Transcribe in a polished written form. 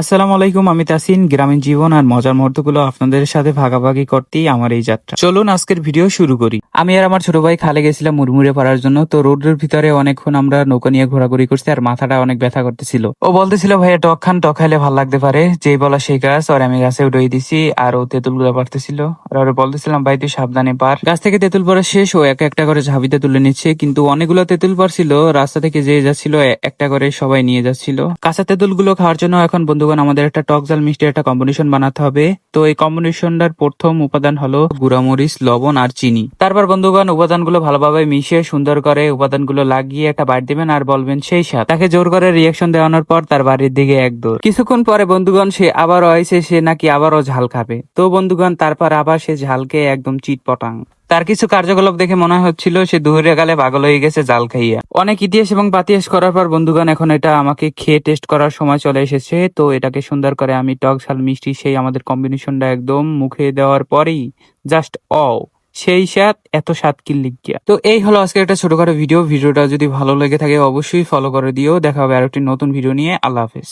আসসালামু আলাইকুম, আমি তাসিন। গ্রামীণ জীবন আর মজার মুহূর্তগুলো আপনাদের সাথে ভাগাভাগি করতেই আমার এই যাত্রা। চলুন আজকের ভিডিও শুরু করি। আমি আর আমার ছোট ভাই খালে গেছিলাম মুড়মুড়ে পড়ার জন্য। তো রোডের ভিতরে অনেকক্ষণ আমরা নৌকা নিয়ে ঘোরাঘুরি করছি আর মাথাটা অনেক ব্যথা করতেছিল। ও বলতেছিল ভাইয়া টক খান, টক খাইলে ভালো লাগতে পারে। যেই বলা সেই গাছ, আর আমি গাছে উঠে দিছি আর ও তেঁতুল গুলো পারতেছিল। আর ওরে বলতেছিলাম ভাই তুই সাবধানে পার। গাছ থেকে তেঁতুল পড়া শেষ, ও একটা একটা করে ঝাবিতে তুলে নিচ্ছে, কিন্তু অনেকগুলো তেঁতুল পারছিল। রাস্তা থেকে যে যাচ্ছিল একটা করে সবাই নিয়ে যাচ্ছিল। কাঁচা তেঁতুল গুলো খাওয়ার জন্য এখন বন্ধুগণ আমাদের একটা টক ঝাল মিষ্টি একটা কম্বিনেশন বানাতে হবে। তো এই কম্বিনেশনটার প্রথম উপাদান হলো গুঁড়ামরিচ, লবণ আর চিনি। তারপর বন্ধুগণ উপাদানগুলো ভালোভাবে মিশিয়ে সুন্দর করে উপাদানগুলো লাগিয়ে একটা বাইট দিবেন আর বলবেন সেই স্বাদ। তাকে জোর করে রিয়াকশন দেওয়ানোর পর তার বাড়ির দিকে এক দৌড়। কিছুক্ষণ পরে বন্ধুগণ সে আবারও আইসে, সে নাকি আবারও ঝাল খাবে। তো বন্ধুগণ তারপর আবার সে ঝালকে একদম চিটপটাং। তার কিছু কার্যকলাপ দেখে মনে হচ্ছিল সে দুপুরে গালে পাগল হয়ে গেছে জাল খাইয়া। অনেক ইতিহাস এবং পাতিহাস করার পর বন্ধুগণ এখন এটা আমাকে খেয়ে টেস্ট করার সময় চলে এসেছে। তো এটাকে সুন্দর করে আমি টক ঝাল মিষ্টি সেই আমাদের কম্বিনেশনটা একদম মুখে দেওয়ার পরেই জাস্ট সেই স্বাদ, এত স্বাদ কি লিখিয়া। তো এই হলো আজকে একটা ছোটখাটো ভিডিওটা যদি ভালো লেগে থাকে অবশ্যই ফলো করে দিও। দেখা হবে আর একটি নতুন ভিডিও নিয়ে। আল্লাহ হাফেজ।